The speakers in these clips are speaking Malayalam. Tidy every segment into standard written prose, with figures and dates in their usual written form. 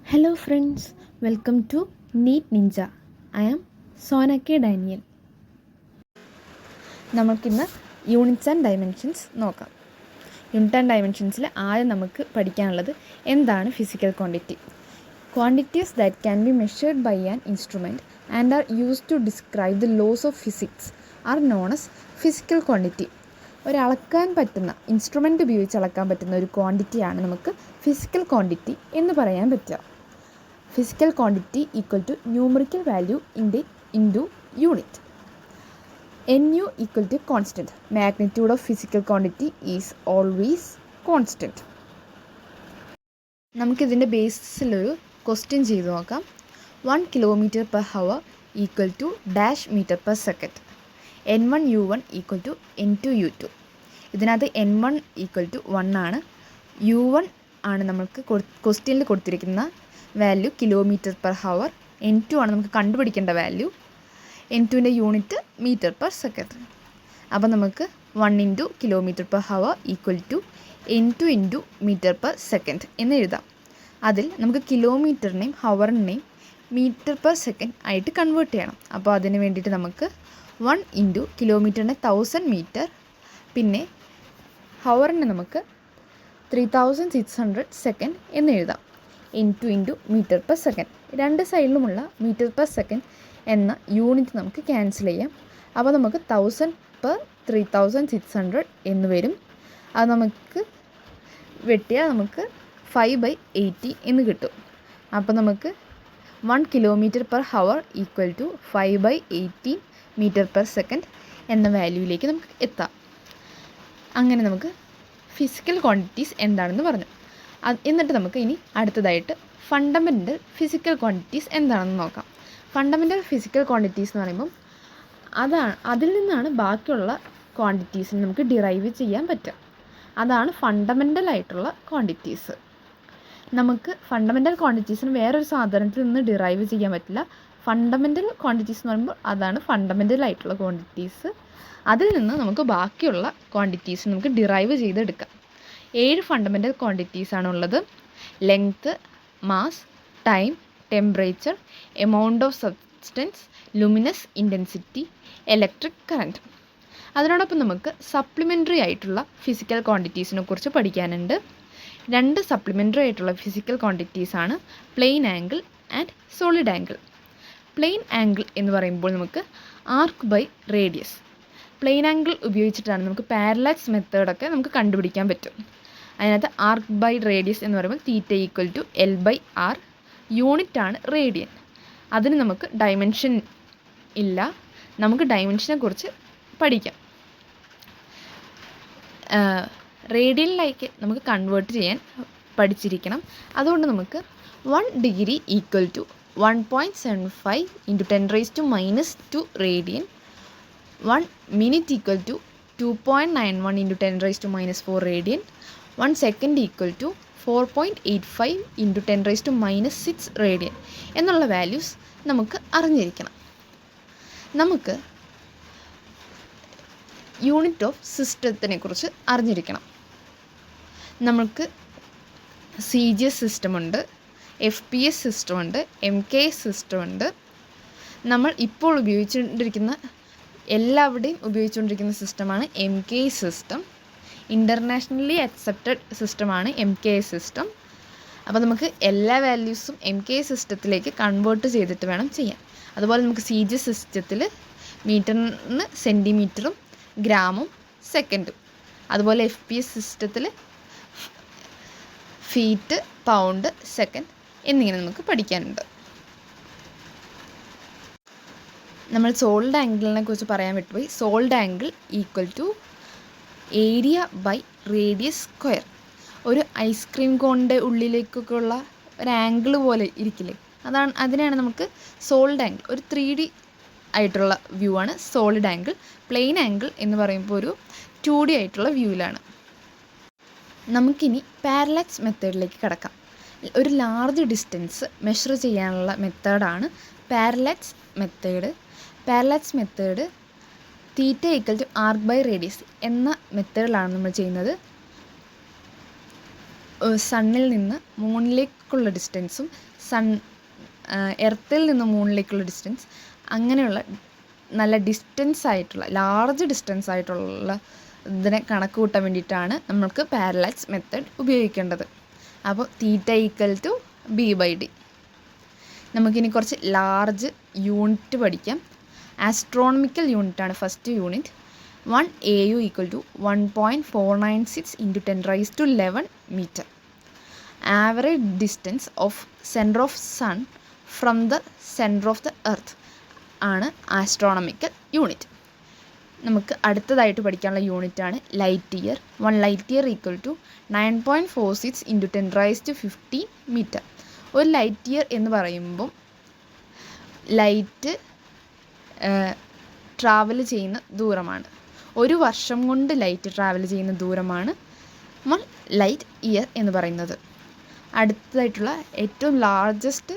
Hello friends, welcome to Neat Ninja. I am Sona K. Daniel. നമുക്കിന്ന് യൂണിറ്റ്സ് ആൻഡ് ഡയമെൻഷൻസ് നോക്കാം. യൂണിറ്റ് ആൻഡ് ഡയമെൻഷൻസിൽ ആദ്യം നമുക്ക് പഠിക്കാനുള്ളത് എന്താണ് physical quantity. Quantities that can be measured by an instrument and are used to describe the laws of physics are known as physical quantity. ഒരളക്കാൻ പറ്റുന്ന ഇൻസ്ട്രുമെൻ്റ് ഉപയോഗിച്ച് അളക്കാൻ പറ്റുന്ന ഒരു ക്വാണ്ടിറ്റിയാണ് നമുക്ക് ഫിസിക്കൽ ക്വാണ്ടിറ്റി എന്ന് പറയാൻ പറ്റുക. Physical quantity equal to numerical value into unit. Nu equal to constant. Magnitude of physical quantity is always constant. നമുക്കിതിൻ്റെ ബേസിസിലൊരു ക്വസ്റ്റ്യൻ ചെയ്ത് നോക്കാം. 1 km/h equal to dash meter per second. N1 U1 equal to N2 U2. ഇതിനകത്ത് N1 equal to 1 ആണ്. U1 ആണ് നമുക്ക് ക്വസ്റ്റ്യനിൽ കൊടുത്തിരിക്കുന്ന വാല്യൂ km/h. N2 ആണ് നമുക്ക് കണ്ടുപിടിക്കേണ്ട വാല്യൂ. N2ൻ്റെ യൂണിറ്റ് മീറ്റർ പെർ സെക്കൻഡ്. അപ്പോൾ നമുക്ക് 1 × km/h equal to N2 × metre per second എന്ന് എഴുതാം. അതിൽ നമുക്ക് കിലോമീറ്ററിനെയും ഹവറിനെയും മീറ്റർ പെർ സെക്കൻഡ് ആയിട്ട് കൺവേർട്ട് ചെയ്യണം. അപ്പോൾ അതിന് വേണ്ടിയിട്ട് നമുക്ക് 1 × കിലോമീറ്ററിനെ 1000 മീറ്റർ, പിന്നെ ഹവറിനെ നമുക്ക് 3600 സെക്കൻഡ് എന്ന് എഴുതാം. N2 × metre per second. രണ്ട് സൈഡിലുമുള്ള മീറ്റർ പെർ സെക്കൻഡ് എന്ന യൂണിറ്റ് നമുക്ക് ക്യാൻസൽ ചെയ്യാം. അപ്പോൾ നമുക്ക് 1000/3600 എന്ന് വരും. അത് നമുക്ക് വെട്ടിയാൽ നമുക്ക് 5/80 എന്ന് കിട്ടും. അപ്പോൾ നമുക്ക് 1 km/h equal to 5/80 metre per second എന്ന വാല്യൂയിലേക്ക് നമുക്ക് എത്താം. അങ്ങനെ നമുക്ക് ഫിസിക്കൽ ക്വാണ്ടിറ്റീസ് എന്താണെന്ന് പറഞ്ഞു. എന്നിട്ട് നമുക്ക് ഇനി അടുത്തതായിട്ട് ഫണ്ടമെൻ്റൽ ഫിസിക്കൽ ക്വാണ്ടിറ്റീസ് എന്താണെന്ന് നോക്കാം. ഫണ്ടമെൻ്റൽ ഫിസിക്കൽ ക്വാണ്ടിറ്റീസ് എന്ന് പറയുമ്പം അതിൽ നിന്നാണ് ബാക്കിയുള്ള ക്വാണ്ടിറ്റീസിന് നമുക്ക് ഡിറൈവ് ചെയ്യാൻ പറ്റുക. അതാണ് ഫണ്ടമെൻ്റൽ ആയിട്ടുള്ള ക്വാണ്ടിറ്റീസ്. നമുക്ക് ഫണ്ടമെൻ്റൽ ക്വാണ്ടിറ്റീസിന് വേറൊരു സാധനത്തിൽ നിന്ന് ഡിറൈവ് ചെയ്യാൻ പറ്റില്ല. ഫണ്ടമെൻ്റൽ ക്വാണ്ടിറ്റീസ് എന്ന് പറയുമ്പോൾ അതാണ് ഫണ്ടമെൻ്റൽ ആയിട്ടുള്ള ക്വാണ്ടിറ്റീസ്. അതിൽ നിന്ന് നമുക്ക് ബാക്കിയുള്ള ക്വാണ്ടിറ്റീസ് നമുക്ക് ഡിറൈവ് ചെയ്തെടുക്കാം. 7 ഫണ്ടമെൻ്റൽ ക്വാണ്ടിറ്റീസാണുള്ളത്. Length, mass, time, temperature, amount of substance, luminous intensity, electric current. അതിനോടൊപ്പം നമുക്ക് സപ്ലിമെൻ്ററി ആയിട്ടുള്ള ഫിസിക്കൽ ക്വാണ്ടിറ്റീസിനെ കുറിച്ച് പഠിക്കാനുണ്ട്. 2 സപ്ലിമെൻ്ററി ആയിട്ടുള്ള ഫിസിക്കൽ ക്വാണ്ടിറ്റീസാണ് plane angle and solid angle. Plane angle എന്ന് പറയുമ്പോൾ നമുക്ക് arc by radius. Plane angle ഉപയോഗിച്ചിട്ടാണ് നമുക്ക് പാരലാക്സ് മെത്തേഡൊക്കെ നമുക്ക് കണ്ടുപിടിക്കാൻ പറ്റും. അതിനകത്ത് ആർക്ക് ബൈ റേഡിയസ് എന്ന് പറയുമ്പോൾ θ ഈക്വൽ ടു L/R. യൂണിറ്റാണ് റേഡിയൻ. അതിന് നമുക്ക് ഡയമെൻഷൻ ഇല്ല. നമുക്ക് ഡയമെൻഷനെ കുറിച്ച് പഠിക്കാം. റേഡിയനിലേക്ക് നമുക്ക് കൺവേർട്ട് ചെയ്യാൻ പഠിച്ചിരിക്കണം. അതുകൊണ്ട് നമുക്ക് 1 degree equal to 1.75 × 10⁻² radian. 1 minute equal to 2.91 × 10⁻⁴ radian. 1 second equal to 4.85 × 10⁻⁶ radian എന്നുള്ള വാല്യൂസ് നമുക്ക് അറിഞ്ഞിരിക്കണം. നമുക്ക് യൂണിറ്റ് ഓഫ് സിസ്റ്റത്തിനെ കുറിച്ച് അറിഞ്ഞിരിക്കണം. നമുക്ക് CGS സിസ്റ്റമുണ്ട്, FPS സിസ്റ്റമുണ്ട്, MKS സിസ്റ്റമുണ്ട്. നമ്മൾ ഇപ്പോൾ എല്ലാവരുടെയും ഉപയോഗിച്ചുകൊണ്ടിരിക്കുന്ന സിസ്റ്റമാണ് MKS സിസ്റ്റം. ഇൻ്റർനാഷണലി അക്സെപ്റ്റഡ് സിസ്റ്റമാണ് MKS സിസ്റ്റം. അപ്പോൾ നമുക്ക് എല്ലാ വാല്യൂസും MKS സിസ്റ്റത്തിലേക്ക് കൺവേർട്ട് ചെയ്തിട്ട് വേണം ചെയ്യാൻ. അതുപോലെ നമുക്ക് CGS സിസ്റ്റത്തിൽ മീറ്ററിന് സെൻറ്റിമീറ്ററും ഗ്രാമും സെക്കൻഡും, അതുപോലെ FPS സിസ്റ്റത്തിൽ ഫീറ്റ്, പൗണ്ട്, സെക്കൻഡ് എന്നിങ്ങനെ നമുക്ക് പഠിക്കാനുണ്ട്. നമ്മൾ സോളിഡ് ആംഗിളിനെ കുറിച്ച് പറയാൻ വിട്ടുപോയി. Solid angle equal to area by radius square. ഒരു ഐസ്ക്രീം കോണിൻ്റെ ഉള്ളിലേക്കൊക്കെ ഉള്ള ഒരു ആംഗിൾ പോലെ ഇരിക്കില്ലേ, അതിനാണ് നമുക്ക് സോളിഡ് ആംഗിൾ. ഒരു 3D ആയിട്ടുള്ള വ്യൂ ആണ് സോളിഡ് ആംഗിൾ. പ്ലെയിൻ ആംഗിൾ എന്ന് പറയുമ്പോൾ ഒരു 2D ആയിട്ടുള്ള വ്യൂവിലാണ്. നമുക്കിനി പാരലാക്സ് മെത്തേഡിലേക്ക് കിടക്കാം. ഒരു ലാർജ് ഡിസ്റ്റൻസ് മെഷർ ചെയ്യാനുള്ള മെത്തേഡാണ് parallax method. Parallax method θ = arc by radius എന്ന മെത്തേഡിലാണ് നമ്മൾ ചെയ്യുന്നത്. സണ്ണിൽ നിന്ന് മൂണിലേക്കുള്ള ഡിസ്റ്റൻസും എർത്തിൽ നിന്ന് മൂണിലേക്കുള്ള ഡിസ്റ്റൻസ്, അങ്ങനെയുള്ള നല്ല ലാർജ് ഡിസ്റ്റൻസ് ആയിട്ടുള്ള ഇതിനെ കണക്ക് കൂട്ടാൻ വേണ്ടിയിട്ടാണ് നമ്മൾക്ക് പാരലാക്സ് മെത്തേഡ് ഉപയോഗിക്കേണ്ടത്. അപ്പോൾ തീറ്റ ഈക്വൽ ടു b/d. നമുക്കിനി കുറച്ച് ലാർജ് യൂണിറ്റ് പഠിക്കാം. ആസ്ട്രോണമിക്കൽ യൂണിറ്റാണ് first unit. 1 AU equal to 1.496 × 10⁻11 metre. Average distance of centre of sun from the centre of the earth ആണ് ആസ്ട്രോണമിക്കൽ യൂണിറ്റ്. നമുക്ക് അടുത്തതായിട്ട് പഠിക്കാനുള്ള യൂണിറ്റാണ് light year. 1 light year equal to 9.46 × 10⁻15 metre. ഒരു ലൈറ്റ് ഇയർ എന്ന് പറയുമ്പം ലൈറ്റ് ട്രാവൽ ചെയ്യുന്ന ദൂരമാണ്. ഒരു വർഷം കൊണ്ട് ലൈറ്റ് ട്രാവൽ ചെയ്യുന്ന ദൂരമാണ് 1 ലൈറ്റ് ഇയർ എന്ന് പറയുന്നത്. അടുത്തതായിട്ടുള്ള ഏറ്റവും ലാർജസ്റ്റ്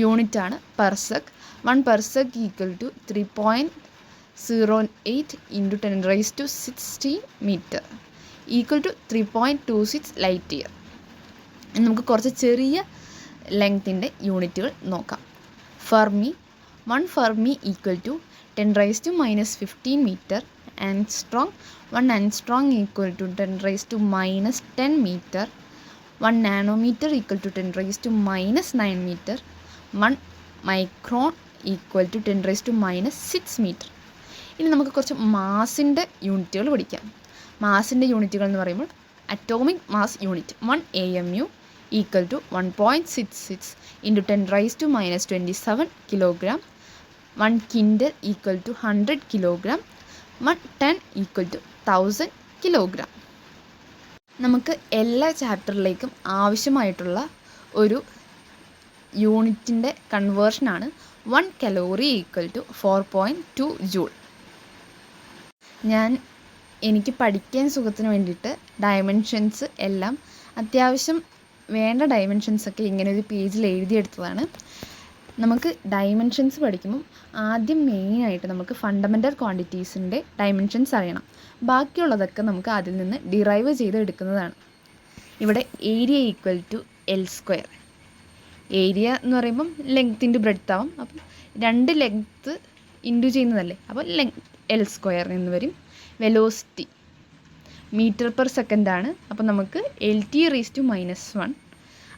യൂണിറ്റാണ് parsec. 1 parsec equal to 3.08 × 10⁻16 metre equal to 3.26 light year. നമുക്ക് കുറച്ച് ചെറിയ ലെങ്ത്തിൻ്റെ യൂണിറ്റുകൾ നോക്കാം. Fermi. 1 fermi equal to 10⁻15 metre. Angstrom. 1 angstrom equal to 10⁻10 metre. 1 nanometre equal to 10⁻9 metre. 1 micron equal to 10⁻6 metre. ഇനി നമുക്ക് കുറച്ച് മാസിൻ്റെ യൂണിറ്റുകൾ പഠിക്കാം. മാസിൻ്റെ യൂണിറ്റുകൾ എന്ന് പറയുമ്പോൾ atomic mass unit 1 AMU equal to 1.66 × 10⁻27 kilogram. 1 quintal equal to 100 kilogram. 1 ton equal to 1000 kilogram. നമുക്ക് എല്ലാ ചാപ്റ്ററിലേക്കും ആവശ്യമായിട്ടുള്ള ഒരു യൂണിറ്റിൻ്റെ കൺവേർഷനാണ് 1 കലോറി ഈക്വൽ ടു 4.2 ജൂൾ. എനിക്ക് പഠിക്കാൻ സുഖത്തിന് വേണ്ടിയിട്ട് ഡയമെൻഷൻസ് എല്ലാം അത്യാവശ്യം വേണ്ട ഡയമെൻഷൻസൊക്കെ ഇങ്ങനെ ഒരു പേജിൽ എഴുതിയെടുത്തതാണ്. നമുക്ക് ഡയമെൻഷൻസ് പഠിക്കുമ്പം ആദ്യം മെയിനായിട്ട് നമുക്ക് ഫണ്ടമെൻ്റൽ ക്വാണ്ടിറ്റീസിൻ്റെ ഡയമെൻഷൻസ് അറിയണം. ബാക്കിയുള്ളതൊക്കെ നമുക്ക് അതിൽ നിന്ന് ഡിറൈവ് ചെയ്ത് എടുക്കുന്നതാണ്. ഇവിടെ area equal to L². Area എന്ന് പറയുമ്പം ലെങ്ത് ഇൻറ്റു ബ്രെഡ്ത്ത് ആവും. അപ്പം 2 ലെങ്ത്ത് ഇൻറ്റു ചെയ്യുന്നതല്ലേ, അപ്പോൾ L² എന്ന് വരും. വെലോസിറ്റി മീറ്റർ പെർ സെക്കൻഡാണ്. അപ്പോൾ നമുക്ക് LT⁻⁻1.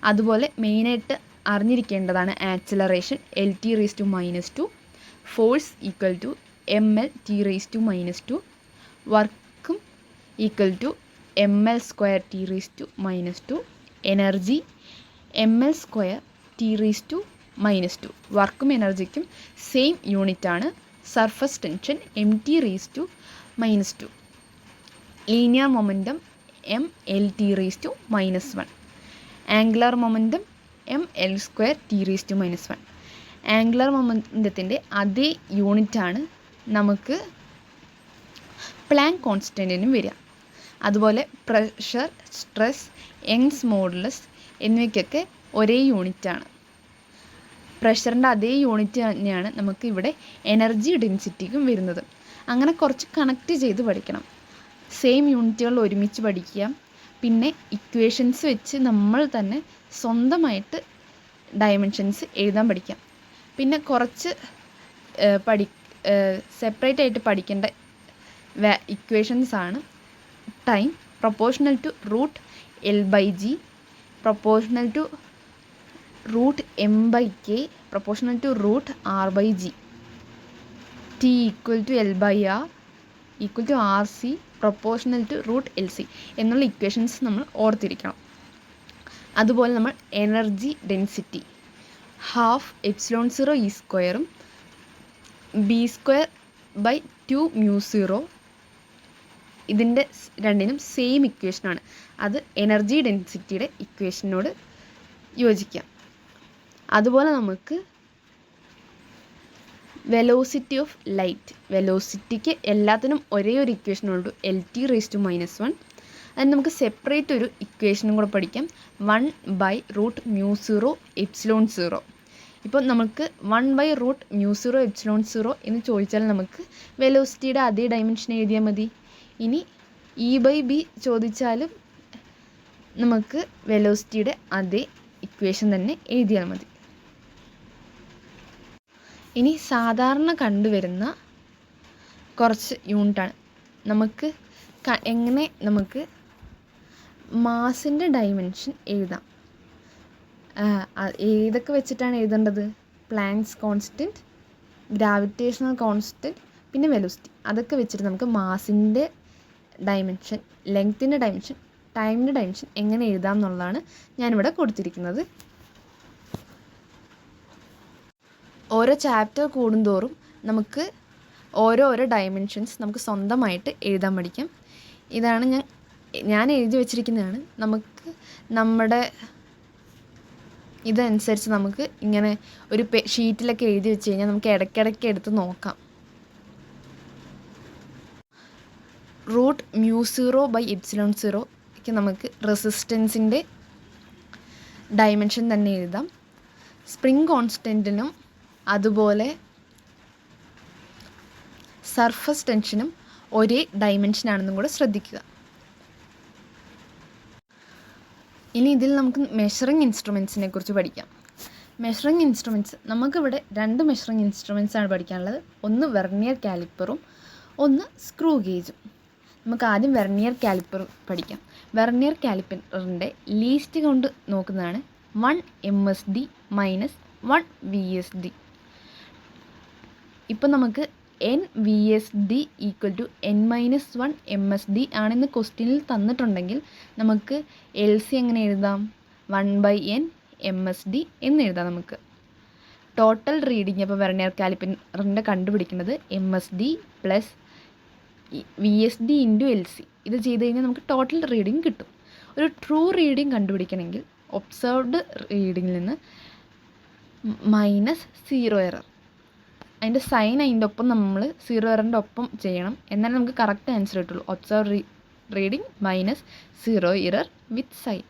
അതുപോലെ മെയിനായിട്ട് അറിഞ്ഞിരിക്കേണ്ടതാണ് acceleration LT⁻². Force equal to MLT⁻². വർക്കും equal to ML²T⁻². Energy ML²T⁻². വർക്കും എനർജിക്കും സെയിം യൂണിറ്റാണ്. Surface tension MT⁻². Linear momentum MLT⁻⁻1. Angular momentum ML²T⁻⁻1. Angular മൊമെൻറ്റത്തിൻ്റെ അതേ യൂണിറ്റാണ് നമുക്ക് പ്ലാങ്ക് കോൺസ്റ്റൻറ്റിനും വരിക. അതുപോലെ പ്രഷർ, സ്ട്രെസ്, യങ്സ് മോഡുലസ് എന്നിവയ്ക്കൊക്കെ ഒരേ യൂണിറ്റാണ്. പ്രഷറിൻ്റെ അതേ യൂണിറ്റ് തന്നെയാണ് നമുക്ക് ഇവിടെ എനർജി ഡെൻസിറ്റിക്കും വരുന്നത്. അങ്ങനെ കുറച്ച് കണക്റ്റ് ചെയ്ത് പഠിക്കണം. സെയിം യൂണിറ്റുകൾ ഒരുമിച്ച് പഠിക്കുക. പിന്നെ ഇക്വേഷൻസ് വെച്ച് നമ്മൾ തന്നെ സ്വന്തമായിട്ട് ഡയമെൻഷൻസ് എഴുതാൻ പഠിക്കാം. പിന്നെ കുറച്ച് സെപ്പറേറ്റ് ആയിട്ട് പഠിക്കേണ്ട ഇക്വേഷൻസാണ് time proportional to √L/g, proportional to √m/k, proportional to √r/g, t equal to L/r equal to RC, proportional to √LC എന്നുള്ള ഇക്വേഷൻസ് നമ്മൾ ഓർത്തിരിക്കണം. അതുപോലെ നമ്മൾ എനർജി ഡെൻസിറ്റി 12ε0 E²ഉം B²/2μ0 ഇതിൻ്റെ രണ്ടിനും സെയിം ഇക്വേഷനാണ്. അത് എനർജി ഡെൻസിറ്റിയുടെ ഇക്വേഷനോട് യോജിക്കാം. അതുപോലെ നമുക്ക് വെലോസിറ്റി ഓഫ് ലൈറ്റ്, വെലോസിറ്റിക്ക് എല്ലാത്തിനും ഒരേ ഒരു ഇക്വേഷനുള്ളൂ, LT⁻⁻1. അതിന് നമുക്ക് സെപ്പറേറ്റ് ഒരു ഇക്വേഷനും കൂടെ പഠിക്കാം, 1/√μ0ε0. ഇപ്പോൾ നമുക്ക് 1/√μ0ε0 എന്ന് ചോദിച്ചാൽ നമുക്ക് വെലോസിറ്റിയുടെ അതേ ഡയമെൻഷൻ എഴുതിയാൽ മതി. ഇനി E/B ചോദിച്ചാലും നമുക്ക് വെലോസിറ്റിയുടെ അതേ ഇക്വേഷൻ തന്നെ എഴുതിയാൽ മതി. ഇനി സാധാരണ കണ്ടുവരുന്ന കുറച്ച് യൂണിറ്റാണ്. നമുക്ക് എങ്ങനെ നമുക്ക് മാസിൻ്റെ ഡൈമെൻഷൻ എഴുതാം. ഏതൊക്കെ വെച്ചിട്ടാണ് എഴുതേണ്ടത്? പ്ലാങ്ക്സ് കോൺസ്റ്റൻറ്റ്, ഗ്രാവിറ്റേഷണൽ കോൺസ്റ്റൻറ്റ്, പിന്നെ വെലോസിറ്റി. അതൊക്കെ വെച്ചിട്ട് നമുക്ക് മാസിൻ്റെ ഡൈമെൻഷൻ, ലെങ്ത്തിൻ്റെ ഡൈമെൻഷൻ, ടൈമിൻ്റെ ഡൈമെൻഷൻ എങ്ങനെ എഴുതാം എന്നുള്ളതാണ് ഞാനിവിടെ കൊടുത്തിരിക്കുന്നത്. ഓരോ ചാപ്റ്റർ കൂടുന്തോറും നമുക്ക് ഓരോരോ ഡൈമെൻഷൻസ് നമുക്ക് സ്വന്തമായിട്ട് എഴുതാൻ പഠിക്കാം. ഇതാണ് ഞാൻ എഴുതി വച്ചിരിക്കുന്നതാണ്. നമുക്ക് നമ്മുടെ ഇതനുസരിച്ച് നമുക്ക് ഇങ്ങനെ ഒരു ഷീറ്റിലൊക്കെ എഴുതി വെച്ച് കഴിഞ്ഞാൽ നമുക്ക് ഇടയ്ക്കിടയ്ക്ക് എടുത്ത് നോക്കാം. √μ0/ε0 നമുക്ക് റെസിസ്റ്റൻസിൻ്റെ ഡൈമെൻഷൻ തന്നെ എഴുതാം. സ്പ്രിംഗ് കോൺസ്റ്റൻറ്റിനും അതുപോലെ സർഫസ് ടെൻഷനും ഒരേ ഡൈമെൻഷനാണെന്നും കൂടെ ശ്രദ്ധിക്കുക. ഇനി ഇതിൽ നമുക്ക് മെഷറിംഗ് ഇൻസ്ട്രുമെൻസിനെ കുറിച്ച് പഠിക്കാം. മെഷറിംഗ് ഇൻസ്ട്രുമെൻറ്റ്സ് നമുക്കിവിടെ 2 മെഷറിംഗ് ഇൻസ്ട്രുമെൻറ്റ്സാണ് പഠിക്കാനുള്ളത്. ഒന്ന് വെർനിയർ കാലിപ്പറും ഒന്ന് സ്ക്രൂ ഗേജും. നമുക്ക് ആദ്യം വെർനിയർ കാലിപ്പർ പഠിക്കാം. വെർനിയർ കാലിപ്പറിൻ്റെ ലീസ്റ്റ് കൗണ്ട് നോക്കുന്നതാണ് 1 MSD - 1 VSD. ഇപ്പോൾ നമുക്ക് NVSD = N-1 MSD ആണെന്ന് ക്വസ്റ്റ്യനിൽ തന്നിട്ടുണ്ടെങ്കിൽ നമുക്ക് LC എങ്ങനെ എഴുതാം? 1/n MSD എന്ന് എഴുതാം. നമുക്ക് ടോട്ടൽ റീഡിങ് അപ്പോൾ വെർനിയർ കാലിപ്പറിൻ്റെ കണ്ടുപിടിക്കുന്നത് MSD + VSD × LC. ഇത് ചെയ്ത് കഴിഞ്ഞാൽ നമുക്ക് ടോട്ടൽ റീഡിങ് കിട്ടും. ഒരു ട്രൂ റീഡിങ് കണ്ടുപിടിക്കണമെങ്കിൽ ഒബ്സർവ്ഡ് റീഡിങ്ങിൽ നിന്ന് -0 എറർ, അതിൻ്റെ സൈൻ അതിൻ്റെ ഒപ്പം നമ്മൾ 0 എററിൻ്റെ ഒപ്പം ചെയ്യണം. എന്നാലും നമുക്ക് കറക്റ്റ് ആൻസർ കിട്ടുള്ളൂ. Observe reading -0 error with sign.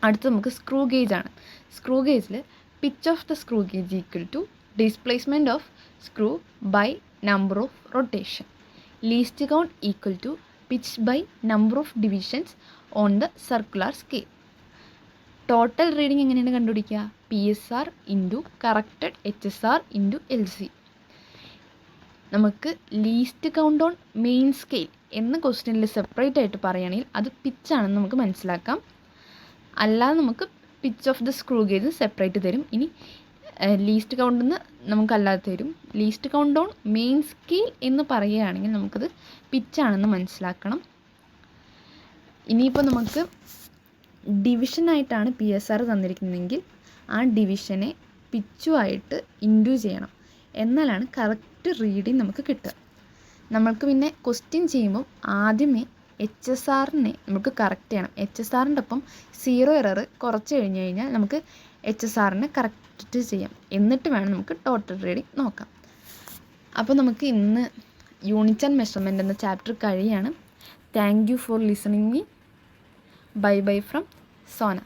അടുത്ത് നമുക്ക് സ്ക്രൂ ഗേജ് ആണ്. സ്ക്രൂ ഗേജിൽ pitch of the screw gauge = displacement of screw by number of rotation. Least count = pitch by number of divisions on the circular scale. Total reading എങ്ങനെയാണ് കണ്ടുപിടിക്കുക? PSR × corrected HSR × LC. നമുക്ക് least count on main scale എന്ന ക്വസ്റ്റ്യനിൽ സെപ്പറേറ്റ് ആയിട്ട് പറയുകയാണെങ്കിൽ അത് പിച്ചാണെന്ന് നമുക്ക് മനസ്സിലാക്കാം. അല്ലാതെ നമുക്ക് pitch of the screw gauge separate തരും. ഇനി ലീസ്റ്റ് കൗണ്ടിൽ നിന്ന് നമുക്കല്ലാതെ തരും. Least count on main scale എന്ന് പറയുകയാണെങ്കിൽ നമുക്കത് പിച്ചാണെന്ന് മനസ്സിലാക്കണം. ഇനിയിപ്പോൾ നമുക്ക് ഡിവിഷനായിട്ടാണ് PSR തന്നിരിക്കുന്നതെങ്കിൽ ആ ഡിവിഷനെ പിച്ചുമായിട്ട് ഇൻഡ്യൂ ചെയ്യണം. എന്നാലാണ് കറക്റ്റ് റീഡിങ് നമുക്ക് കിട്ടുക. നമ്മൾക്ക് പിന്നെ ക്വസ്റ്റ്യൻ ചെയ്യുമ്പോൾ ആദ്യമേ HSRനെ നമുക്ക് കറക്റ്റ് ചെയ്യണം. HSRൻ്റെ ഒപ്പം 0 എറർ കുറച്ച് കഴിഞ്ഞ് കഴിഞ്ഞാൽ നമുക്ക് HSRനെ കറക്റ്റ് ചെയ്യാം. എന്നിട്ട് വേണം നമുക്ക് ടോട്ടൽ റീഡിങ് നോക്കാം. അപ്പോൾ നമുക്ക് ഇന്ന് യൂണിറ്റ്സ് ആൻഡ് മെഷർമെൻറ്റ് എന്ന ചാപ്റ്റർ കഴിയാണ്. Thank you for listening me. Bye bye from Sona.